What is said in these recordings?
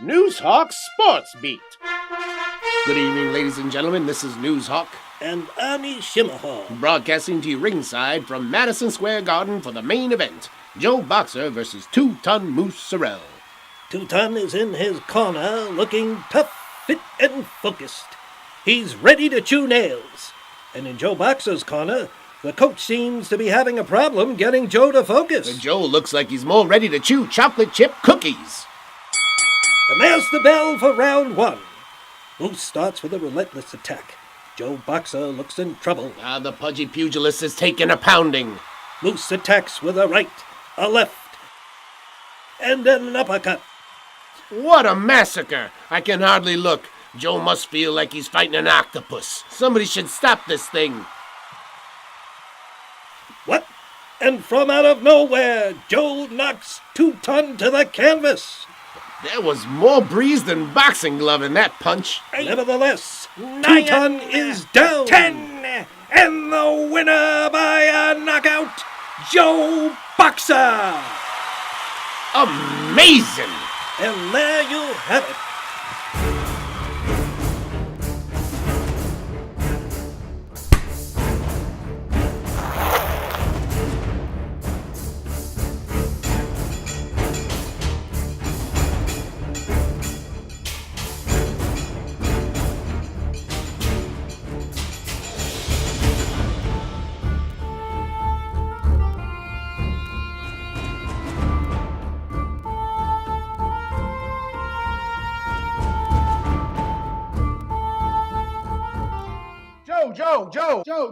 Newshawk Sports Beat. Good evening, ladies and gentlemen. This is Newshawk. And Ani Shimahal. Broadcasting to you ringside from Madison Square Garden for the main event. Joe Boxer versus 2-Ton Moose Sorrell. 2-Ton is in his corner, looking tough, fit, and focused. He's ready to chew nails. And in Joe Boxer's corner, the coach seems to be having a problem getting Joe to focus. Joe looks like he's more ready to chew chocolate chip cookies. And there's the bell for round one. Moose starts with a relentless attack. Joe Boxer looks in trouble. The pudgy pugilist is taking a pounding. Moose attacks with a right, a left, and then an uppercut. What a massacre! I can hardly look. Joe must feel like he's fighting an octopus. Somebody should stop this thing. What? And from out of nowhere, Joe knocks 2-Ton to the canvas. There was more breeze than boxing glove in that punch. Nevertheless, 2-Ton is down. 10, and the winner by a knockout, Joe Boxer. Amazing! And there you have it.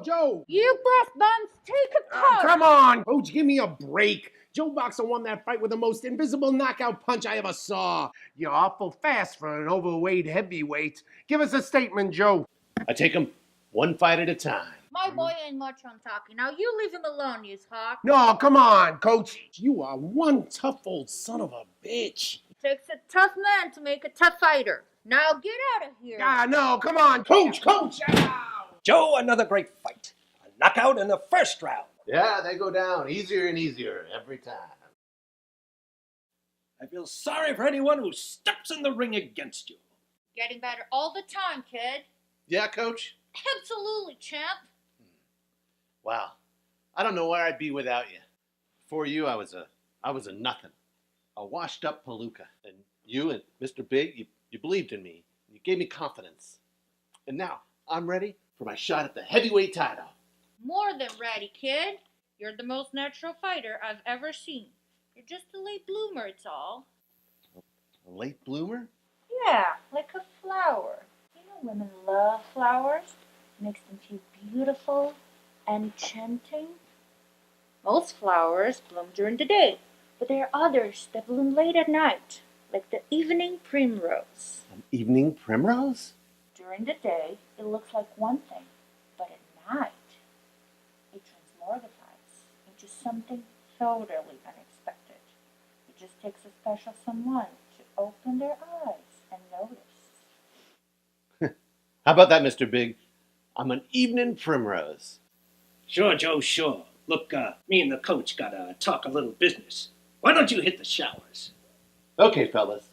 Joe! You breath bums, take a card. Come on, Coach, give me a break. Joe Boxer won that fight with the most invisible knockout punch I ever saw. You're awful fast for an overweight heavyweight. Give us a statement, Joe. I take him one fight at a time. My boy ain't much on talking. Now you leave him alone, Newshawk. No, come on, Coach. You are one tough old son of a bitch. It takes a tough man to make a tough fighter. Now get out of here. No, come on, Coach. Ow! Joe, another great fight. A knockout in the first round. Yeah, they go down easier and easier every time. I feel sorry for anyone who steps in the ring against you. Getting better all the time, kid. Yeah, Coach? Absolutely, champ. Wow. I don't know where I'd be without you. Before you, I was a nothing. A washed up palooka. And you and Mr. Big, you believed in me. You gave me confidence. And now, I'm ready for my shot at the heavyweight title. More than ready, kid. You're the most natural fighter I've ever seen. You're just a late bloomer, it's all. A late bloomer? Yeah, like a flower. You know women love flowers. It makes them feel beautiful and enchanting. Most flowers bloom during the day, but there are others that bloom late at night, like the evening primrose. An evening primrose? During the day, it looks like one thing, but at night, it transmortifies into something totally unexpected. It just takes a special someone to open their eyes and notice. How about that, Mr. Big? I'm an evening primrose. Sure, Joe, sure. Look, me and the coach gotta talk a little business. Why don't you hit the showers? Okay, fellas.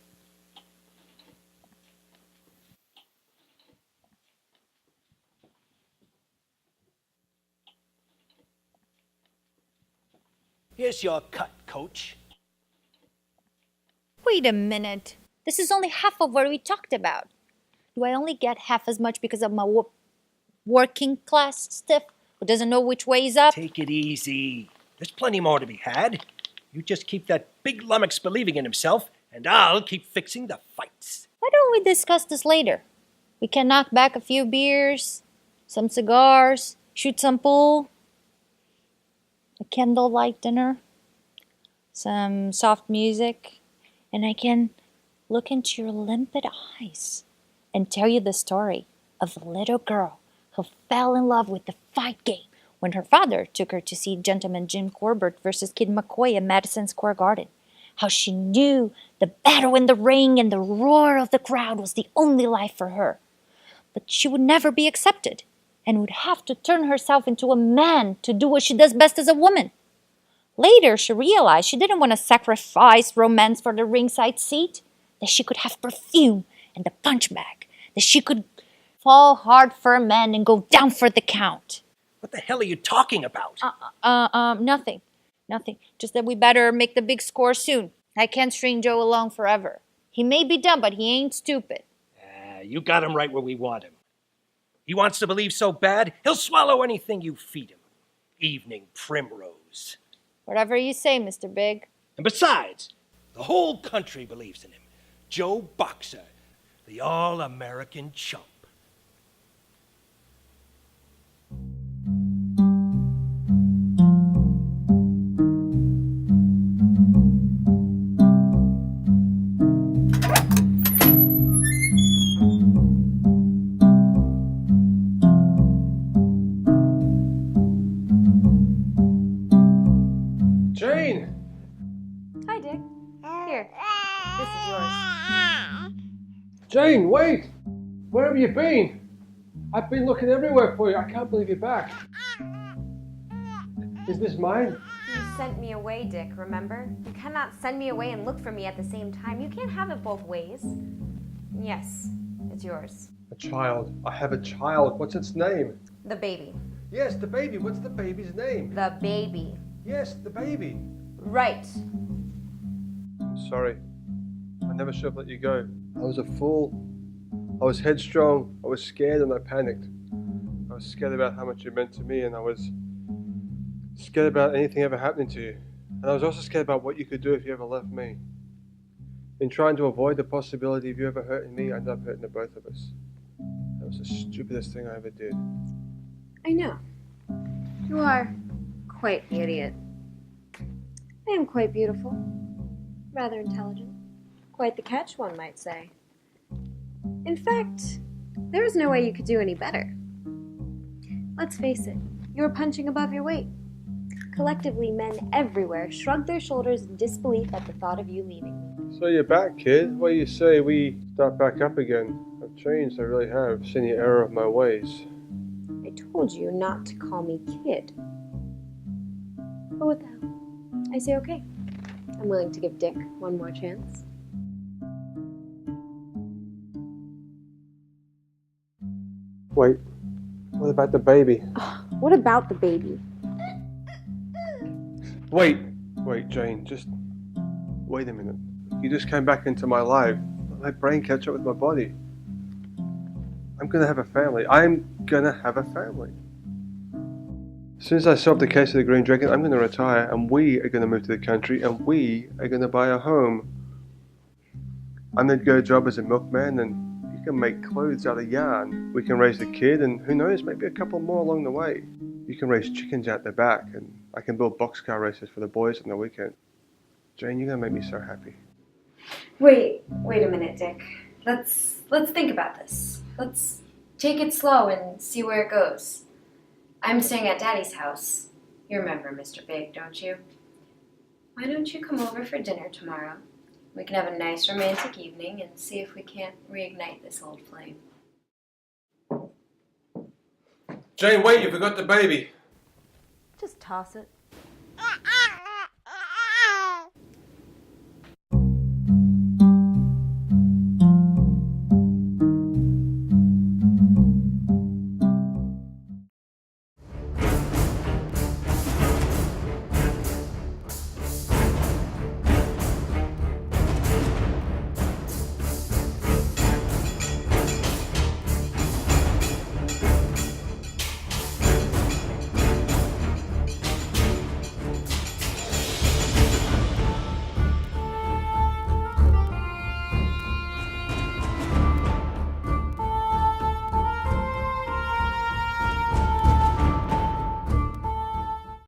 Here's your cut, coach. Wait a minute. This is only half of what we talked about. Do I only get half as much because of my working class stiff who doesn't know which way is up? Take it easy. There's plenty more to be had. You just keep that big lummox believing in himself, and I'll keep fixing the fights. Why don't we discuss this later? We can knock back a few beers, some cigars, shoot some pool, a candlelight dinner, some soft music, and I can look into your limpid eyes and tell you the story of the little girl who fell in love with the fight game when her father took her to see Gentleman Jim Corbett versus Kid McCoy at Madison Square Garden. How she knew the battle in the ring and the roar of the crowd was the only life for her. But she would never be accepted and would have to turn herself into a man to do what she does best as a woman. Later, she realized she didn't want to sacrifice romance for the ringside seat, that she could have perfume and the punch bag, that she could fall hard for a man and go down for the count. What the hell are you talking about? Nothing. Nothing. Just that we better make the big score soon. I can't string Joe along forever. He may be dumb, but he ain't stupid. You got him right where we want him. He wants to believe so bad, he'll swallow anything you feed him. Evening primrose. Whatever you say, Mr. Big. And besides, the whole country believes in him. Joe Boxer, the all-American chump. Jane! Hi, Dick. Here. This is yours. Jane, wait! Where have you been? I've been looking everywhere for you. I can't believe you're back. Is this mine? You sent me away, Dick, remember? You cannot send me away and look for me at the same time. You can't have it both ways. Yes, it's yours. A child. I have a child. What's its name? The baby. Yes, the baby. What's the baby's name? The baby. Yes, the baby. Right. I'm sorry. I never should have let you go. I was a fool. I was headstrong. I was scared and I panicked. I was scared about how much you meant to me, and I was scared about anything ever happening to you. And I was also scared about what you could do if you ever left me. In trying to avoid the possibility of you ever hurting me, I ended up hurting the both of us. That was the stupidest thing I ever did. I know. You are quite the idiot. I am quite beautiful. Rather intelligent. Quite the catch, one might say. In fact, there is no way you could do any better. Let's face it, you are punching above your weight. Collectively, men everywhere shrug their shoulders in disbelief at the thought of you leaving me. So you're back, kid. What do you say we start back up again? I've changed, I really have. Seen the error of my ways. I told you not to call me kid. But what the hell? I say okay. I'm willing to give Dick one more chance. Wait, what about the baby? What about the baby? Wait, Jane, just wait a minute. You just came back into my life. Let my brain catch up with my body. I'm gonna have a family. I'm gonna have a family. As soon as I solve the case of the Green Dragon, I'm gonna retire, and we are gonna move to the country, and we are gonna buy a home. I'm gonna go job as a milkman, and you can make clothes out of yarn. We can raise the kid, and who knows, maybe a couple more along the way. You can raise chickens out the back, and I can build boxcar races for the boys on the weekend. Jane, you're gonna make me so happy. Wait a minute, Dick. Let's think about this. Let's take it slow and see where it goes. I'm staying at Daddy's house. You remember Mr. Big, don't you? Why don't you come over for dinner tomorrow? We can have a nice romantic evening and see if we can't reignite this old flame. Jane, wait, you forgot the baby. Just toss it.